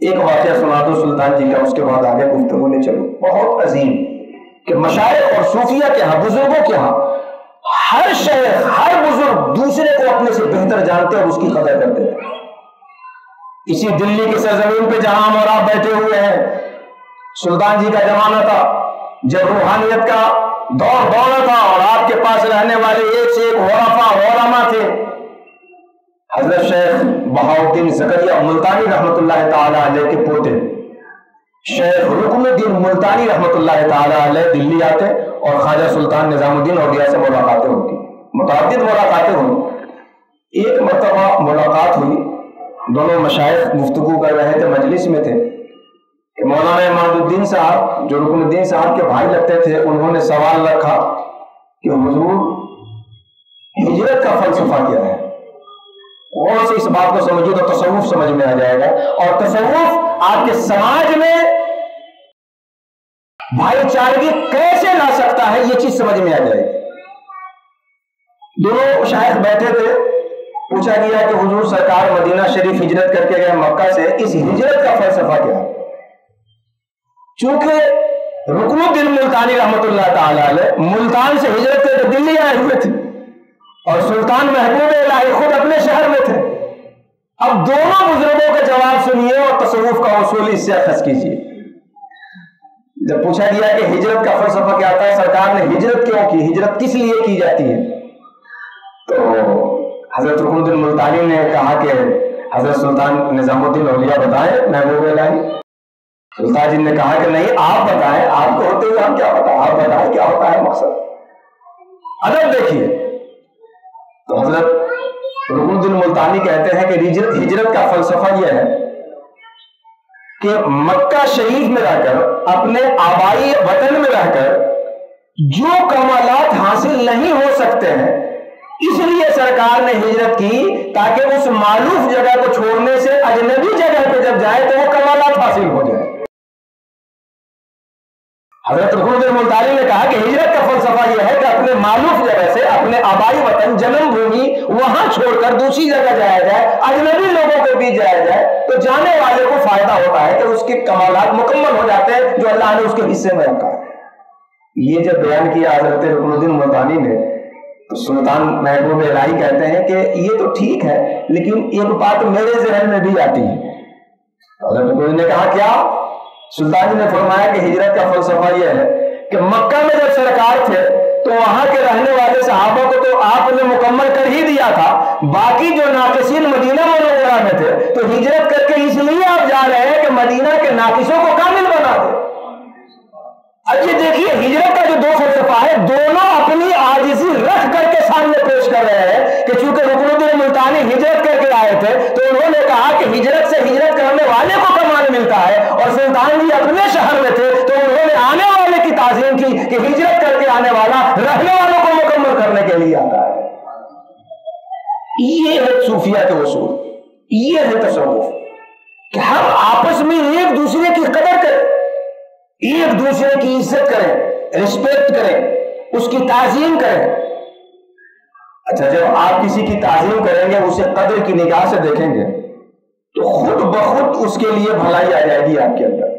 ایک واقعہ سنا دو سلطان جی کا، اس کے بعد آگے گفتگو لے چلو۔ بہت عظیم کہ مشائخ اور صوفیہ کے ہاں، بزرگوں کے ہاں، ہر شیخ ہر بزرگ دوسرے کو اپنے سے بہتر جانتے اور اس کی قدر کرتے تھے۔ اسی دلی کی سرزمین پہ جہاں ہم اور آپ بیٹھے ہوئے ہیں، سلطان جی کا زمانہ تھا جب روحانیت کا دور تھا اور آپ کے پاس رہنے والے ایک سے ایک علماء تھے۔ حضرت شیخ بہاؤالدین زکریا ملتانی رحمۃ اللہ تعالی علیہ کے پوتے شیخ رکن الدین ملتانی رحمۃ اللہ تعالی علیہ دلی آتے اور خواجہ سلطان نظام الدین اولیاء سے ملاقاتیں ہوتی، متعدد ملاقاتیں ہوئی۔ ایک مرتبہ ملاقات ہوئی، دونوں مشائخ گفتگو کر رہے تھے، مجلس میں تھے کہ مولانا اماد الدین صاحب جو رکن الدین صاحب کے بھائی لگتے تھے، انہوں نے سوال رکھا کہ حضور ہجرت کا فلسفہ کیا ہے؟ غور سے اس بات کو سمجھو تو تصوف سمجھ میں آ جائے گا، اور تصوف آپ کے سماج میں بھائی چارگی کیسے لا سکتا ہے، یہ چیز سمجھ میں آ جائے گی۔ دونوں شیخ بیٹھے تھے، پوچھا گیا کہ حضور سرکار مدینہ شریف ہجرت کر کے گئے مکہ سے، اس ہجرت کا فلسفہ کیا ہے؟ چونکہ رکن الدین ملتانی رحمۃ اللہ تعالی علیہ ملتان سے ہجرت کر کے دلی آئے ہوئے تھے اور سلطان محبوب الہی خود اپنے شہر میں تھے۔ اب دونوں بزرگوں کا جواب سنیے اور تصوف کا اصول اس سے اخذ کیجیے۔ جب پوچھا گیا کہ ہجرت کا فلسفہ کیا آتا ہے، سرکار نے ہجرت کیوں کی، ہجرت کس لیے کی جاتی ہے، تو حضرت رکن الدین ملتانی نے کہا کہ حضرت سلطان نظام الدین اولیاء بتائیں محبوب الہی۔ سلطان جی نے کہا کہ نہیں، آپ بتائیں، آپ کو ہوتے ہوئے ہم کیا بتائیں، آپ بتائیں کیا ہوتا ہے مقصد۔ ادب دیکھیے، تو حضرت رکن الدین ملتانی کہتے ہیں کہ ہجرت کا فلسفہ یہ ہے کہ مکہ شریف میں رہ کر، اپنے آبائی وطن میں رہ کر جو کمالات حاصل نہیں ہو سکتے ہیں، اس لیے سرکار نے ہجرت کی تاکہ اس معلوف جگہ کو چھوڑنے سے اجنبی جگہ پہ جب جائے تو وہ کمالات حاصل ہو جائے۔ حضرت رکن الدین ملتانی نے کہا کہ ہجرت کا فلسفہ یہ ہے کہ اپنے معلوف جگہ سے، اپنے آبائی وطن جنم بھومی وہاں چھوڑ کر دوسری جگہ جایا جائے، اجنبی لوگوں کے بیچ جایا جائے تو جانے والے کو فائدہ ہوتا ہے کہ اس کے کمالات مکمل ہو جاتے ہیں جو اللہ نے اس کے حصے میں رکھا ہے۔ یہ جب بیان کیا حضرت رکن الدین ملتانی نے تو سلطان محبوب الہی کہتے ہیں کہ یہ تو ٹھیک ہے، لیکن ایک بات میرے ذہن میں بھی آتی ہے۔ حضرت رکن الدین نے کہا کیا؟ سلطان جی نے فرمایا کہ ہجرت کا فلسفہ یہ ہے کہ مکہ میں جب سرکار تھے تو وہاں کے رہنے والے صحابہ کو تو آپ نے مکمل کر ہی دیا تھا، باقی جو ناقصین مدینہ منورہ میں تھے تو ہجرت کر کے اس لیے آپ جا رہے ہیں کہ مدینہ کے ناقصوں کو کامل بنا دے۔ اب یہ دیکھیے ہجرت کا جو دو فلسفہ ہے، دونوں اپنی عاجزی رکھ کر کے سامنے پیش کر رہے ہیں کہ چونکہ رکن الدین ملتانی ہجرت کر کے آئے تھے تو انہوں نے کہا کہ ہجرت سے ہجرت کرنے والے کو کمال ملتا ہے، اور سلطان جی اپنے شہر میں تھے تو انہوں نے آنے والے کی تعظیم کی کہ ہجرت کر کے آنے والا رہنے والوں کو مکمل کرنے کے لیے آتا ہے۔ یہ ہے صوفیہ کے اصول، یہ ہے تصوف کہ ہم آپس میں ایک دوسرے کی قدر کریں، ایک دوسرے کی عزت کریں، رسپیکٹ کریں، اس کی تعظیم کریں۔ اچھا، جب آپ کسی کی تعظیم کریں گے، اسے قدر کی نگاہ سے دیکھیں گے تو خود بخود اس کے لیے بھلائی آ جائے گی آپ کے اندر۔